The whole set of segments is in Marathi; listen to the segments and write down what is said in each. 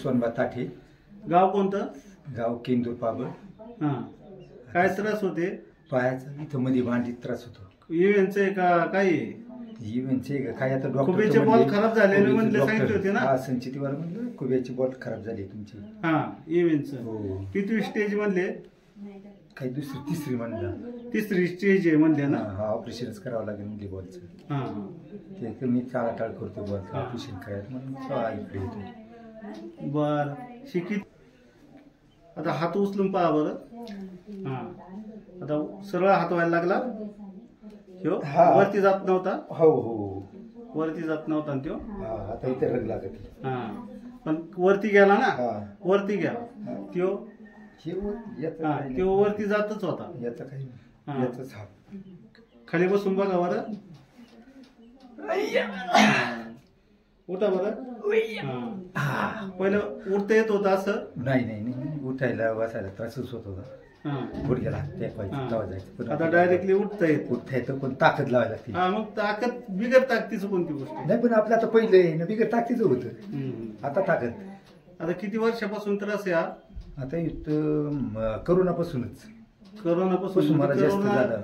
सोनबा ताठे. गाव कोणतं? गाव केंदूर पाबळ. हां. काय त्रास होते? पायाचा इथं मध्ये भांडीत त्रास होतो. इव्हेंटचे का काय? इव्हेंटचे काय आता डॉक्टर कुबेचे बॉल खराब झालेले म्हणले सांगितले होते ना? हा, संचितीवर म्हणलं कुबेची बॉल खराब झाली तुमची. हां, इव्हेंटचं. हो. किती स्टेज म्हणले? काही दुसरी तिसरी म्हणलं. तिसरी स्टेज आहे म्हणले ना? हा, ऑपरेशनच करावं लागेल म्हणजे बॉलचं. हां. ते मी टाळाटाळ करतो बॉलचं ऑपरेशन करायला म्हणून इकडे येतो. बर, शिकित आता हात उचलून पहा बरं. हां. आता सरळ हात व्हायला लागला. ह्यो वरती जात नव्हता. हो हो, वरती जात नव्हता त्यो. आता इथे रग लागत. हां, पण वरती गेला ना? हा, वरती गेला त्यो. त्यो वरती जातच होता. याचा काही याचाच हा. खाली बसून बघा बरं. उठा बरं. पहिलं उठता येत होतं असं? नाही नाही नाही, उठायला बसायला त्रासच होत होता. गुडघ्याला जायचं. आता डायरेक्टली उठता येत. उठता येतं पण ताकद लावायला लागते. मग ताकद बिगर ताकदीचं कोणती गोष्ट नाही, पण आपलं आता पहिलं आहे ना बिगर ताकदीचं होतं. आता ताकद. आता किती वर्षापासून त्रास आहे हा? आता इथं करोनापासूनच. करोनापासून मला जास्त झालं.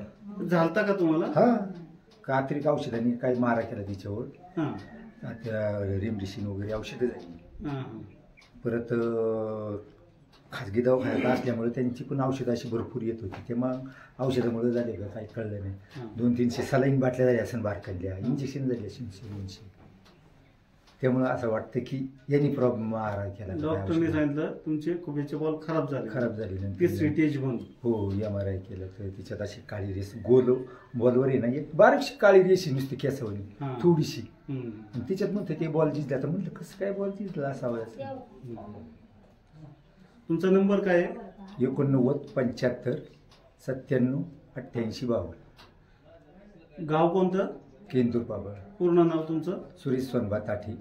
झालता का तुम्हाला? हा, कात्रिक औषधांनी काही मारा केला तिच्यावर. रेमडिसिन वगैरे औषधं झाली. परत खाजगी दवाखान्यात असल्यामुळे त्यांची पण औषधं अशी भरपूर येत होती. ते मग औषधामुळे झाले का काही कळलं नाही. 200-300 सलाईन बाटल्या झाल्या असं बारकाल्या, इंजेक्शन झाले असेल 100-200. त्यामुळे असं वाटतं की यांनी प्रॉब्लेम मारा केला. डॉक्टरने सांगितलं तुमचे कुबेचे बॉल खराब झाले तिसरी स्टेज म्हणून. हो, MRI केलं तर त्याच्यात अशी काळी रेस गोल बॉलवर आहे ना, एक बारीकशी काळी रेस नुसती केसावरी थोडीशी. त्याच्यात म्हणते ते बॉल जिजला. तर म्हटलं कसं काय बॉल जिजला असावा. तुमचा नंबर काय आहे? 89 75 97 88 52. गाव कोणतं? केंदूर पाबळ. पूर्ण नाव तुमचं? सुरेश सोनबा ताठे.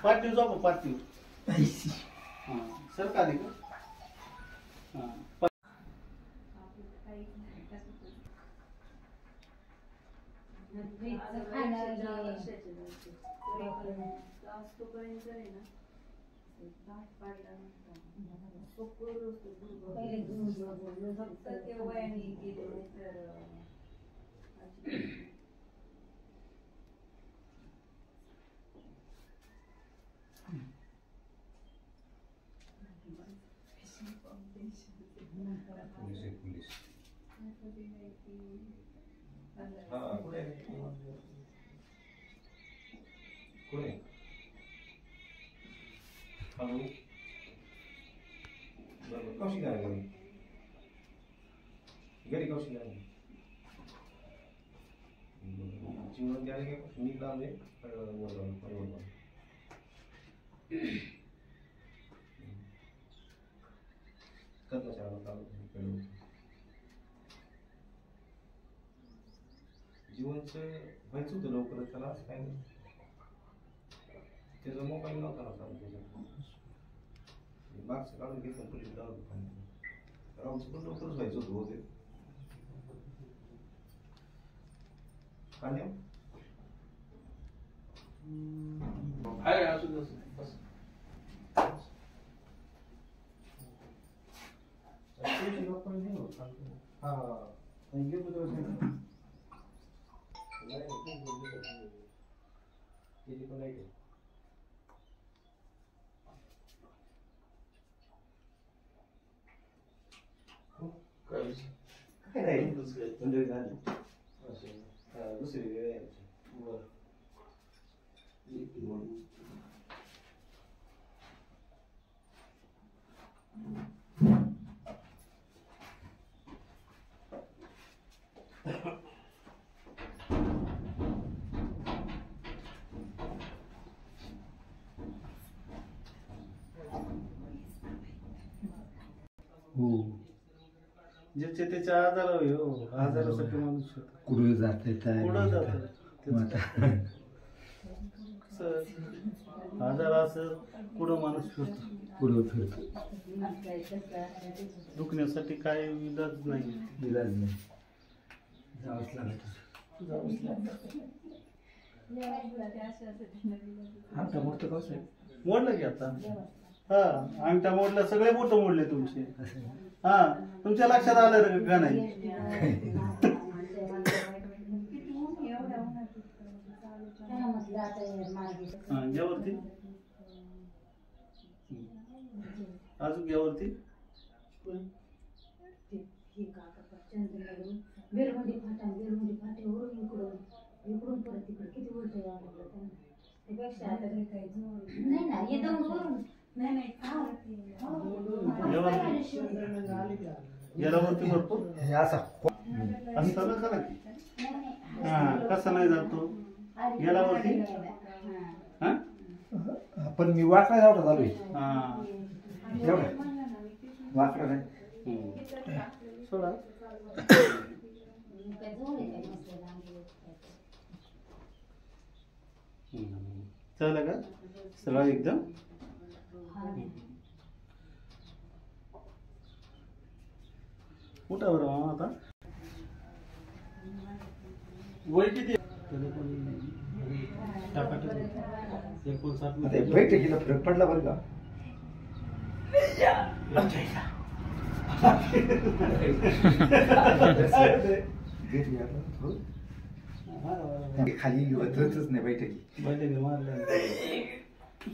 पार्टीव जाऊ पार्टीव. सर का नाही का? जीवनचं व्हायचं होतं लवकरच त्याला. असं काय नाही, त्याचा मोबाईल नव्हता ना त्याच्यात. मागचं काढून घेतलं पोलीस दवाखान्यात. राहूचं पण लवकरच व्हायचं होतं बहुतेक. काढल्या काय नाही दुसरी वेळ आहे. ज्याचे त्याचे आजार हो, आजारासाठी माणूस होतो. कुठं जात पुढं जातं. आजार असं पुढं माणूस फिरतो. पुढं फिरतो दुखण्यासाठी काय इलाज नाही. इलाज नाही, जावंच लागत. आमचा मोठं कसं आहे मोडलं की आता. हा अंगठा मोडला, सगळे बोट मोडले तुमचे. हा तुमच्या लक्षात आलं का नाही? घ्यावरती अजून घ्यावरती. बेरवंडी फाट्यावरून इकडून परत तिकडे किती उलट यावं लागलं त्यांना. त्यापेक्षा आता नाही ना येतं गेल्यावरती भरपूर हे असा असं ना करा की. हा कसा नाही जातो गेल्यावरती. हा पण मी वाकडा एवढा चालू आहे. हा एवढा वाकडा नाही. सोडा. चालेल का सगळं एकदम. कुठं बरं मामा आता वय किती? आता हे बैठकीला फरक पडला बरं का. खाली होतच नाही बैठकी.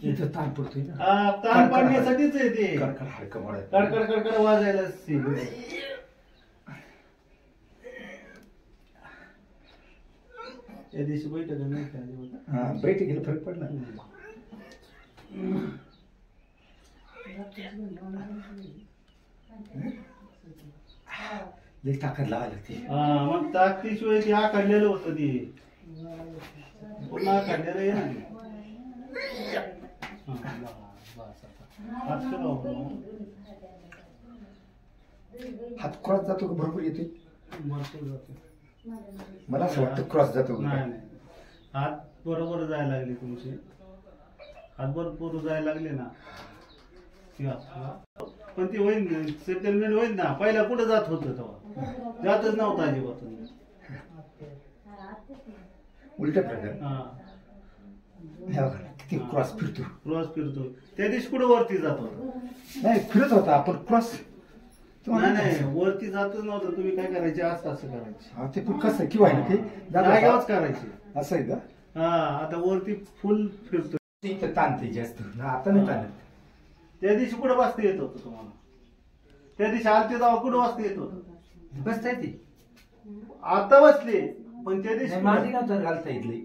इथं ताण पडतोय ना. ताण पाडण्यासाठीच आहे ते. कडकड हाडकं मोडायचं. कडकड कडकड वाजायला. या दिवशी बैठक नाही का? हा बैठकीला फरक पडला. लई ताकद लावायला लागते. हा मग ताकदीशिवाय ते आखडलेलं होतं ते. पूर्ण आखडलेलं आहे ना. हात क्रॉस जातो का भरपूर येते. भरपूर जातो. मला असं वाटतं क्रॉस जातो. नाही नाही हात बरोबर जायला लागले तुमचे. हात भरपूर जायला लागले ना पण ती होईन सेटलमेंट होईन ना. पहिला कुठं जात होतं तेव्हा जातच नव्हता अजिबात. उलट प्रकार किती क्रॉस फिरतो. क्रॉस फिरतो. त्या दिवशी कुठं वरती जात होता? नाही फिरत होता आपण क्रॉस. नाही नाही वरती जातच नव्हतं. तुम्ही काय करायचे असं असं करायचे. हा ते पण कसं किंवा आहे ना ते जागेवरच करायचे. असं आहे का. हा आता वरती फुल फिरतो. ते ताणते जास्त. आता नाही ताणत. त्या दिवशी कुठं वाजता येत होतं तुम्हाला? त्या दिवशी आलते तेव्हा कुठं वाजता येत होतं? बसताय ते आता बसले पण त्या दिवशी माझी नव्हतं घालता येतली.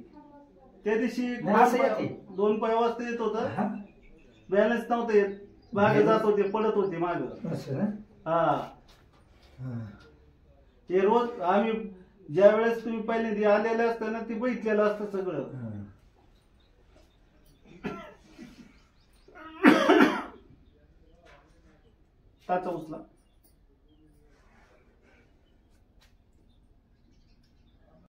त्या दिवशी असं येते. 2 पाय वाजता येत होतं. बॅलन्स नव्हतं येत. मागे जात होते पडत होते माग. हा ते रोज आम्ही ज्या वेळेस तुम्ही पहिल्यांदा आलेले असतं ना ते बघितलेलं असतं सगळं. टाचा उचला.